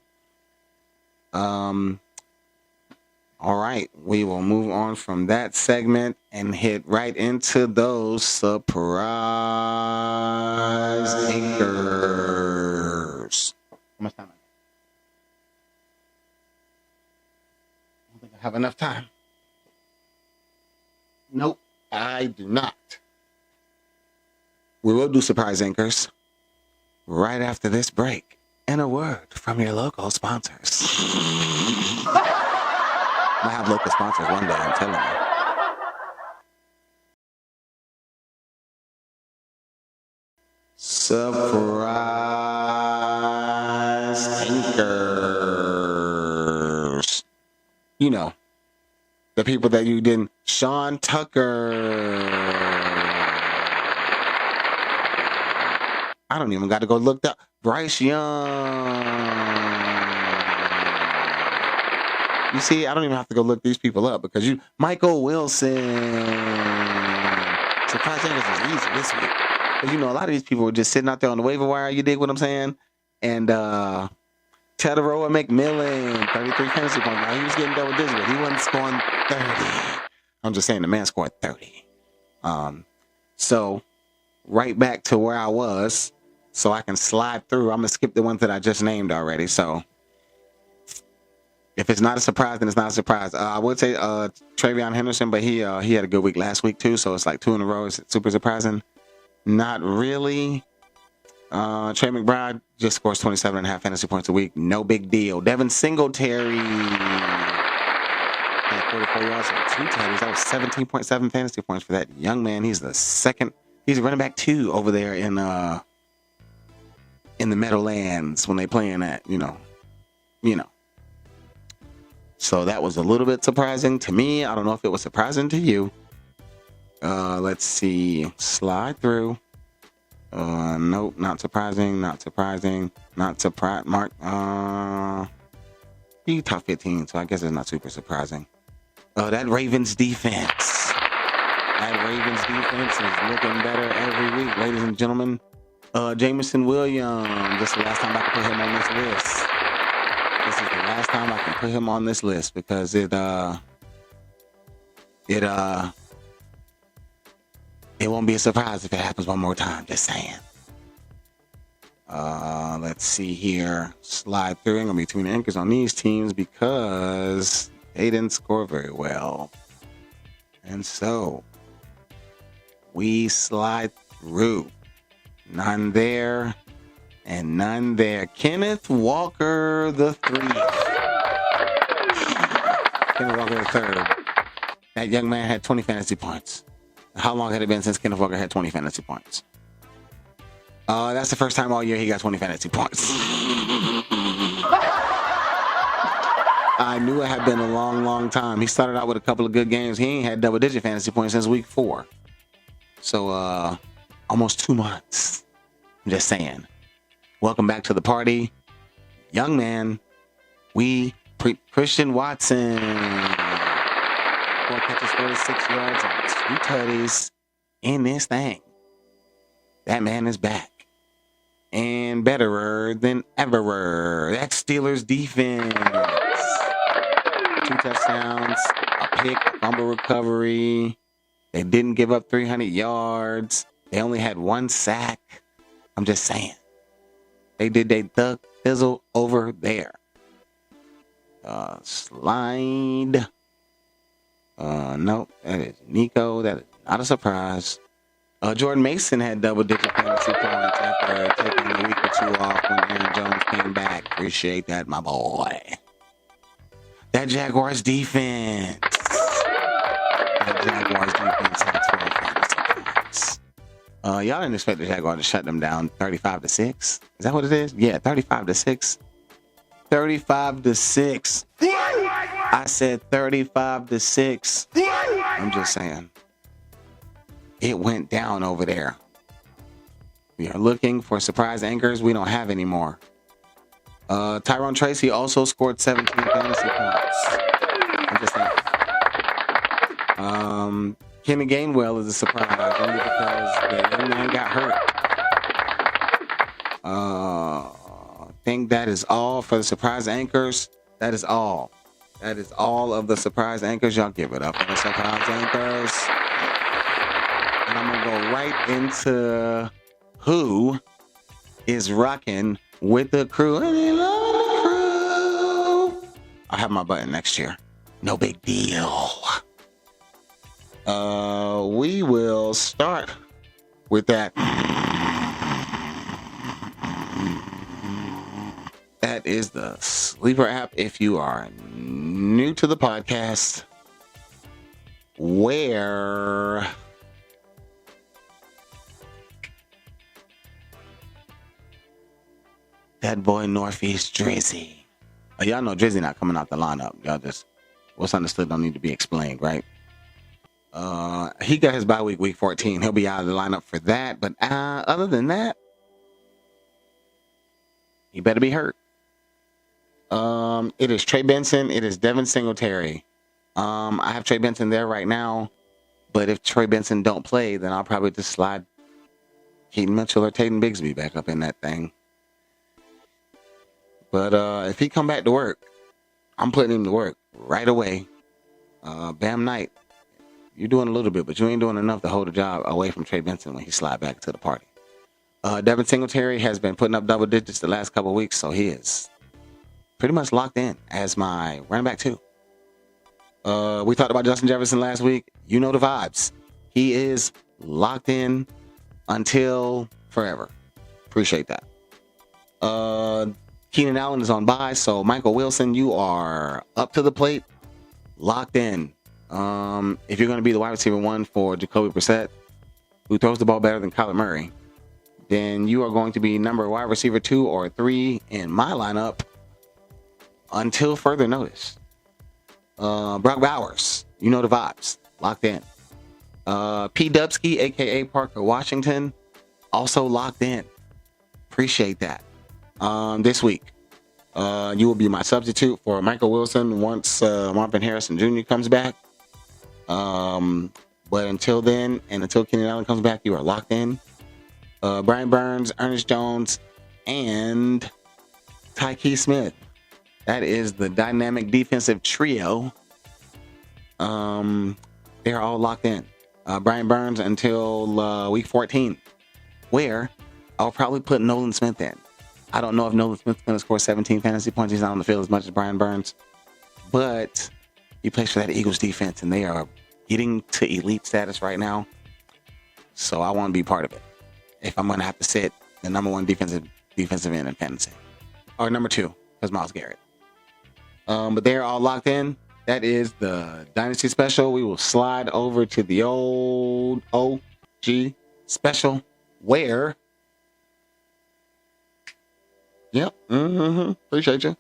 All right, we will move on from that segment and hit right into those surprise anchors. How much time? I don't think I have enough time. Nope, I do not. We will do surprise anchors right after this break and a word from your local sponsors. I have local sponsors one day, I'm telling you. Surprise anchors. You know, the people that you didn't. Sean Tucker. I don't even got to go look up. Bryce Young. You see, I don't even have to go look these people up because Michael Wilson. Surprise anchors is easy this week. Because, you know, a lot of these people were just sitting out there on the waiver wire, you dig what I'm saying? And Teteroa McMillan, 33 fantasy points. Now, he was getting double digits, but he wasn't scoring 30. I'm just saying the man scored 30. So, right back to where I was, so I can slide through. I'm going to skip the ones that I just named already. So, if it's not a surprise, then it's not a surprise. I would say Travion Henderson, but he had a good week last week too, so it's like 2 in a row. It's super surprising. Not really. Trey McBride just scores 27.5 fantasy points a week. No big deal. Devin Singletary had 44 yards and 2 tutties. That was 17.7 fantasy points for that young man. He's running back 2 over there in the Meadowlands when they playing that, you know. So that was a little bit surprising to me. I don't know if it was surprising to you. Let's see. Slide through. Nope, not surprising. Mark. He top 15, so I guess it's not super surprising. That Ravens defense. Is looking better every week, ladies and gentlemen. Jameson Williams. This is the last time I can put him on this list. Because it won't be a surprise if it happens one more time. Just saying. Let's see here. Slide through. I'm gonna be between the anchors on these teams because they didn't score very well, and so we slide through. None there. And none there. Kenneth Walker the third. That young man had 20 fantasy points. How long had it been since Kenneth Walker had 20 fantasy points? That's the first time all year he got 20 fantasy points. I knew it had been a long, long time. He started out with a couple of good games. He ain't had double-digit fantasy points since week 4. So, almost 2 months. I'm just saying. Welcome back to the party. Young man, Christian Watson. 4 catches, 46 yards, and 2 tutties in this thing. That man is back. And betterer than ever. That Steelers defense. 2 touchdowns, a pick, a fumble recovery. They didn't give up 300 yards. They only had 1 sack. I'm just saying. They did they thug fizzle over there. Slide. Nope, that is Nico. That is not a surprise. Jordan Mason had double-digit fantasy points after taking a week or 2 off when Aaron Jones came back. Appreciate that, my boy. That Jaguars defense. Had 12 fantasy points. Y'all didn't expect the Jaguars to shut them down 35-6. Is that what it is? Yeah, 35-6. 35-6. I said 35-6. I'm just saying. It went down over there. We are looking for surprise anchors. We don't have any more. Tyrone Tracy also scored 17 fantasy points. I'm just saying. Kenny Gainwell is a surprise only because the young man got hurt. I think that is all for the surprise anchors. That is all. That is all of the surprise anchors. Y'all give it up for the surprise anchors. And I'm going to go right into who is rocking with the crew. And they love the crew. I'll have my button next year. No big deal. We will start with that. That is the Sleeper app. If you are new to the podcast, where that boy Northeast Drizzy. Y'all know Drizzy not coming out the lineup. Y'all just, what's understood don't need to be explained, right? He got his bye week 14. He'll be out of the lineup for that. But other than that, he better be hurt. It is Trey Benson. It is Devin Singletary. I have Trey Benson there right now. But if Trey Benson don't play, then I'll probably just slide Keaton Mitchell or Tatum Bigsby back up in that thing. But if he come back to work, I'm putting him to work right away. Bam Knight, you're doing a little bit, but you ain't doing enough to hold a job away from Trey Benson when he slide back to the party. Devin Singletary has been putting up double digits the last couple of weeks, so he is pretty much locked in as my running back too. We talked about Justin Jefferson last week. You know the vibes. He is locked in until forever. Appreciate that. Keenan Allen is on bye, so Michael Wilson, you are up to the plate, locked in. If you're going to be the wide receiver one for Jacoby Brissett, who throws the ball better than Kyler Murray, then you are going to be number wide receiver 2 or 3 in my lineup until further notice. Brock Bowers, you know the vibes, locked in. P. Dubsky, a.k.a. Parker Washington, also locked in. Appreciate that. This week, you will be my substitute for Michael Wilson once Marvin Harrison Jr. comes back. But until then, and until Keenan Allen comes back, you are locked in. Brian Burns, Ernest Jones, and Tyke Smith. That is the dynamic defensive trio. They're all locked in. Brian Burns until week 14, where I'll probably put Nolan Smith in. I don't know if Nolan Smith's going to score 17 fantasy points. He's not on the field as much as Brian Burns. But he plays for that Eagles defense, and they are getting to elite status right now. So I want to be part of it. If I'm going to have to sit the number one defensive end in fantasy. Or number 2, because Myles Garrett. But they're all locked in. That is the Dynasty Special. We will slide over to the old OG Special, where... Yep. Appreciate you.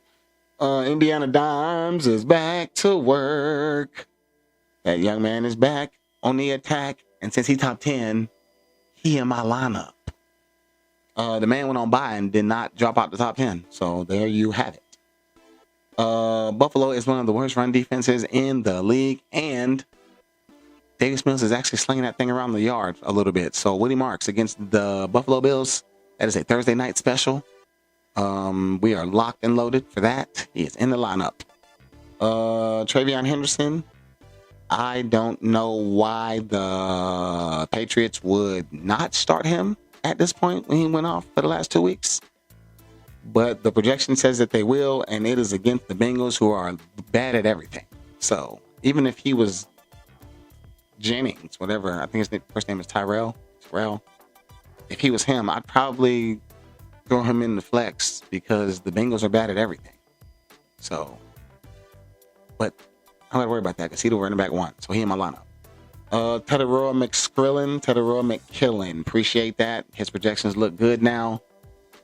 Indiana Dimes is back to work. That young man is back on the attack. And since he top 10, he in my lineup. The man went on by and did not drop out the top 10. So there you have it. Buffalo is one of the worst run defenses in the league. And Davis Mills is actually slinging that thing around the yard a little bit. So Woody Marks against the Buffalo Bills. That is a Thursday night special. We are locked and loaded for that. He is in the lineup. Travion Henderson. I don't know why the Patriots would not start him at this point when he went off for the last 2 weeks. But the projection says that they will, and it is against the Bengals, who are bad at everything. So even if he was Jennings, whatever, I think his first name is Terrell. If he was him, I'd probably throw him in the flex because the Bengals are bad at everything. So, but I don't have to worry about that because he's the running back 1. So he in my lineup. Teteroa McKillen. Appreciate that. His projections look good now.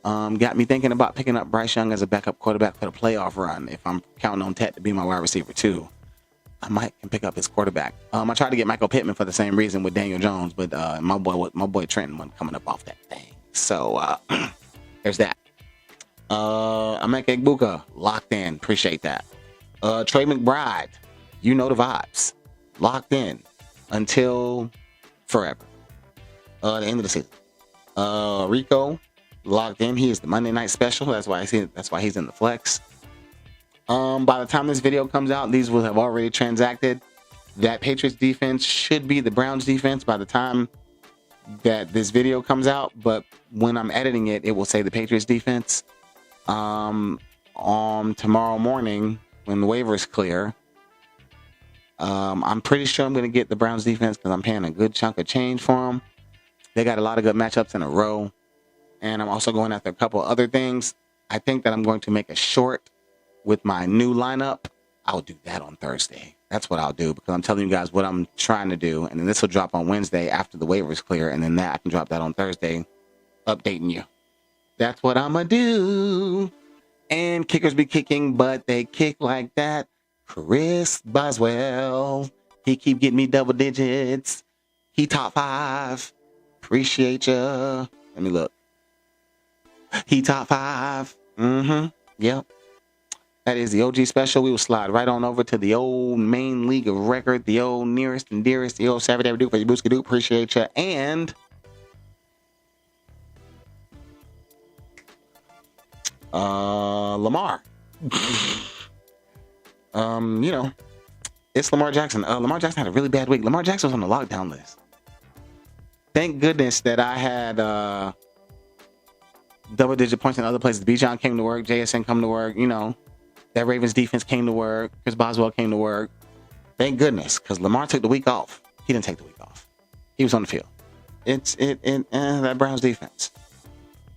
Got me thinking about picking up Bryce Young as a backup quarterback for the playoff run if I'm counting on Tet to be my wide receiver 2. I might can pick up his quarterback. I tried to get Michael Pittman for the same reason with Daniel Jones, but my boy Trenton wasn't coming up off that thing. So there's that. Emeka Egbuka locked in. Appreciate that. Trey McBride, you know the vibes. Locked in until forever. The end of the season. Rico locked in. He is the Monday night special. That's why he's in the flex. By the time this video comes out, these will have already transacted. That Patriots defense should be the Browns defense by the time that this video comes out. But when I'm editing it, it will say the Patriots defense. On tomorrow morning, when the waivers clear, I'm pretty sure I'm going to get the Browns defense because I'm paying a good chunk of change for them. They got a lot of good matchups in a row. And I'm also going after a couple other things. I think that I'm going to make a short with my new lineup. I'll do that on Thursday. That's what I'll do because I'm telling you guys what I'm trying to do. And then this will drop on Wednesday after the waivers clear. And then I can drop that on Thursday, updating you. That's what I'm going to do. And kickers be kicking, but they kick like that. Chris Boswell. He keep getting me double digits. He top 5. Appreciate ya. Let me look. He top 5. Yep. That is the OG special. We will slide right on over to the old main league of record, the old nearest and dearest, the old Savvy Dabby Duke for your Booski Duke. Appreciate ya. And Lamar. It's Lamar Jackson. Lamar Jackson had a really bad week. Lamar Jackson was on the lockdown list. Thank goodness that I had double-digit points in other places. Bijan came to work. JSN come to work. That Ravens defense came to work. Chris Boswell came to work. Thank goodness, because Lamar took the week off. He didn't take the week off. He was on the field. That Browns defense.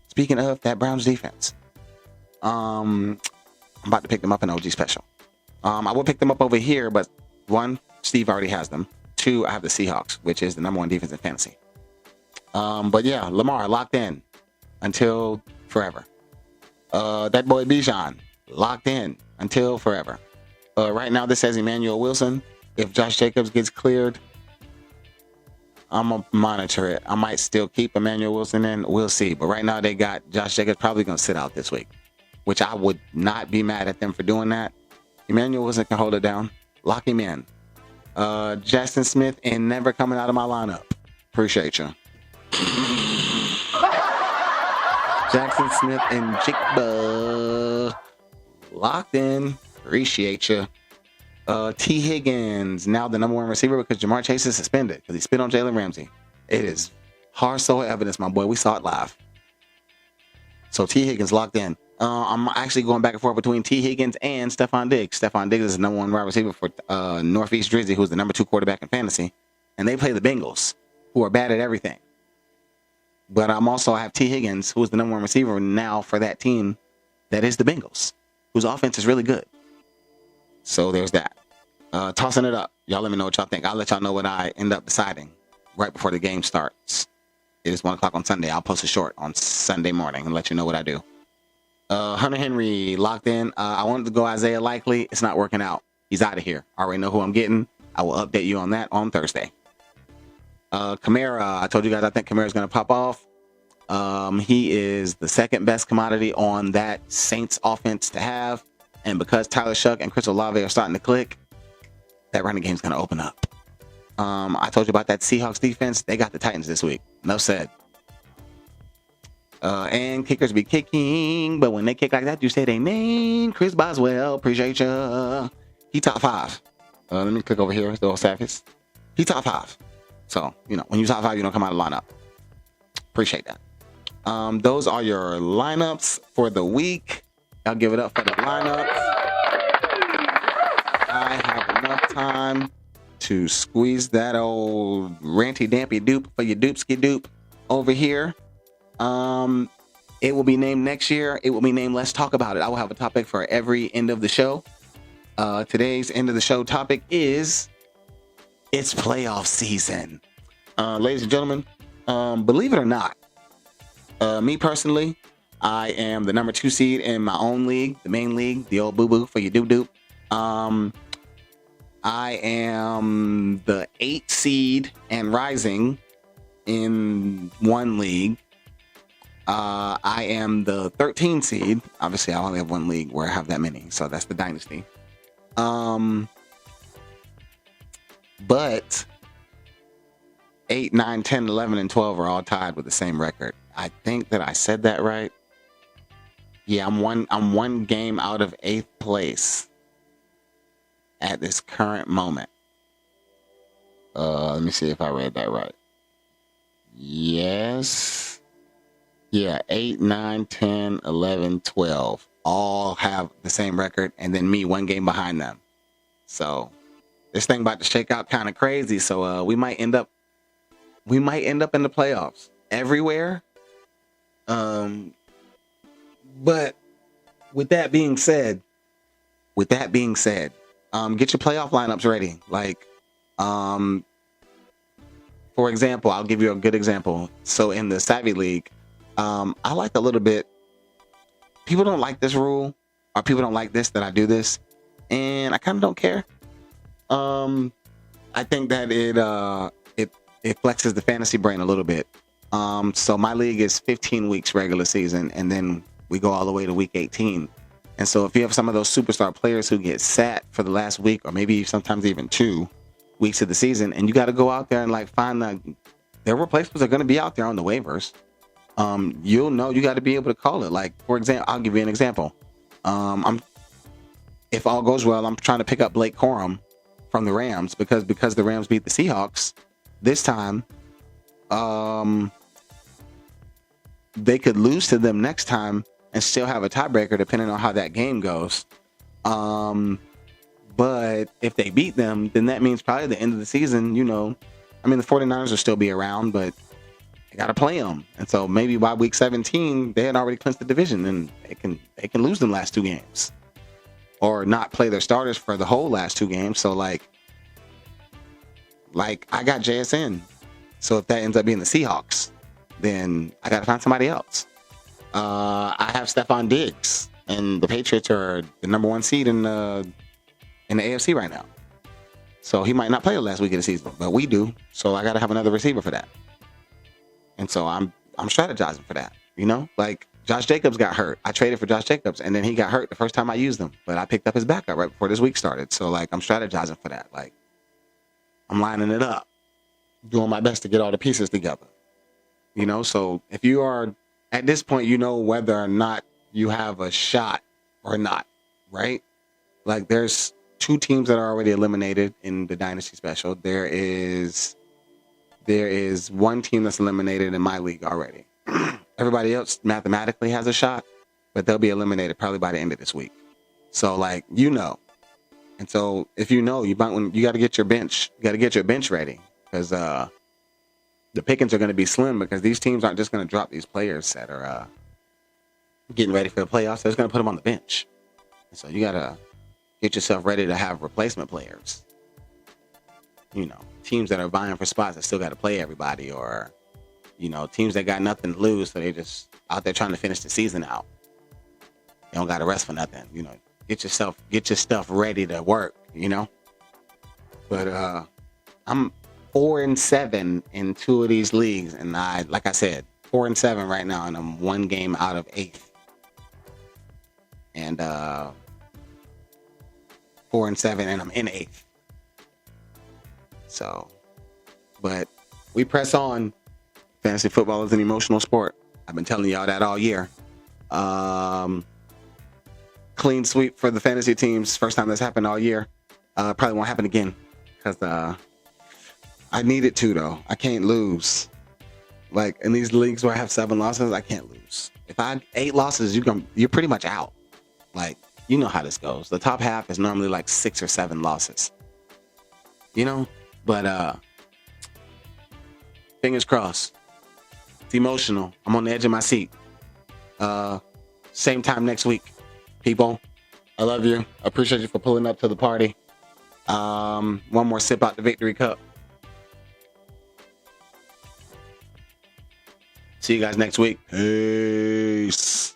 Speaking of that Browns defense, I'm about to pick them up in OG special. I will pick them up over here, but 1, Steve already has them. 2, I have the Seahawks, which is the number 1 defense in fantasy. But yeah, Lamar locked in until forever. That boy Bijan locked in until forever. Right now, this says Emmanuel Wilson. If Josh Jacobs gets cleared, I'm going to monitor it. I might still keep Emmanuel Wilson in. We'll see. But right now, they got Josh Jacobs probably going to sit out this week, which I would not be mad at them for doing that. Emmanuel Wilson can hold it down. Lock him in. Jackson Smith ain't never coming out of my lineup. Appreciate you. Jackson Smith and Jigba locked in. Appreciate you. T. Higgins, now the number 1 receiver because Jamar Chase is suspended because he spit on Jalen Ramsey. It is hard soul evidence, my boy. We saw it live. So T. Higgins locked in. I'm actually going back and forth between T. Higgins and Stephon Diggs. Stephon Diggs is the number 1 wide receiver for Northeast Drizzy, who's the number 2 quarterback in fantasy. And they play the Bengals, who are bad at everything. But I have T. Higgins, who's the number 1 receiver now for that team that is the Bengals, whose offense is really good. So there's that. Tossing it up. Y'all let me know what y'all think. I'll let y'all know what I end up deciding right before the game starts. It is 1 o'clock on Sunday. I'll post a short on Sunday morning and let you know what I do. Hunter Henry locked in. I wanted to go Isaiah Likely. It's not working out. He's out of here. I already know who I'm getting. I will update you on that on Thursday. Kamara, I told you guys I think Kamara is going to pop off. He is the second best commodity on that Saints offense to have. And because Tyler Shuck and Chris Olave are starting to click, that running game is going to open up. I told you about that Seahawks defense. They got the Titans this week. Enough said. And kickers be kicking, but when they kick like that, you say they name. Chris Boswell, appreciate ya. He top 5. Let me click over here. The old Savage. He top 5. So, when you top 5, you don't come out of lineup. Appreciate that. Those are your lineups for the week. I'll give it up for the lineups. I have enough time to squeeze that old ranty dampy dupe for your doopski dupe over here. It will be named next year. It will be named Let's Talk About It. I will have a topic for every end of the show. Today's end of the show topic is it's playoff season. Ladies and gentlemen, believe it or not, me personally, I am the number 2 seed in my own league, the main league, the old boo-boo for your doop-doop. I am the 8 seed and rising in one league. I am the 13 seed. Obviously, I only have one league where I have that many, so that's the dynasty. But 8, 9, 10, 11, and 12 are all tied with the same record. I think that I said that right. Yeah, I'm one game out of 8th place at this current moment. Let me see if I read that right. Yes. Yeah, 8, 9, 10, 11, 12 all have the same record, and then me one game behind them. So this thing about to shake out kind of crazy. So we might end up in the playoffs everywhere. But with that being said, get your playoff lineups ready. Like, for example, I'll give you a good example. So in the Savvy League, I like a little bit. People don't like this rule, or people don't like this, that I do this, and I kind of don't care. I think that it flexes the fantasy brain a little bit. So my league is 15 weeks regular season, and then we go all the way to week 18. And so if you have some of those superstar players who get sat for the last week, or maybe sometimes even 2 weeks of the season, and you got to go out there and like find their replacements are going to be out there on the waivers. You'll know, you got to be able to call it. Like, for example, I'll give you an example. If all goes well, I'm trying to pick up Blake Corum from the Rams because the Rams beat the Seahawks this time. They could lose to them next time and still have a tiebreaker depending on how that game goes. But if they beat them, then that means probably the end of the season, the 49ers will still be around, but they got to play them. And so maybe by week 17, they had already clinched the division, and they can lose them last 2 games or not play their starters for the whole last 2 games. So like I got JSN. So if that ends up being the Seahawks, then I got to find somebody else. I have Stephon Diggs, and the Patriots are the number 1 seed in the AFC right now. So he might not play the last week of the season, but we do. So I got to have another receiver for that. And so I'm strategizing for that. Like Josh Jacobs got hurt. I traded for Josh Jacobs, and then he got hurt the first time I used him, but I picked up his backup right before this week started. So like I'm strategizing for that. Like I'm lining it up, doing my best to get all the pieces together. So if you are at this point, whether or not you have a shot or not, right? Like there's 2 teams that are already eliminated in the Dynasty Special. There is 1 team that's eliminated in my league already. Everybody else mathematically has a shot, but they'll be eliminated probably by the end of this week. So like, and so if you got to get your bench, ready, because the pickings are going to be slim, because these teams aren't just going to drop these players that are getting ready for the playoffs. They're just going to put them on the bench. And so you got to get yourself ready to have replacement players. Teams that are vying for spots that still got to play everybody, or teams that got nothing to lose, so they just out there trying to finish the season out. You don't got to rest for nothing. Get your stuff ready to work. But I'm 4-7 in 2 of these leagues, and like I said, 4-7 right now, and I'm 1 game out of 8th. And 4-7, and I'm in 8th. So, but we press on. Fantasy football is an emotional sport. I've been telling y'all that all year. Clean sweep for the fantasy teams. First time that's happened all year. Probably won't happen again, because I need it to, though. I can't lose. Like in these leagues where I have 7 losses, I can't lose. If I had 8 losses, you're pretty much out. Like, you know how this goes. The top half is normally like 6 or 7 losses. But fingers crossed. It's emotional. I'm on the edge of my seat. Same time next week, people. I love you. I appreciate you for pulling up to the party. One more sip out the victory cup. See you guys next week. Peace.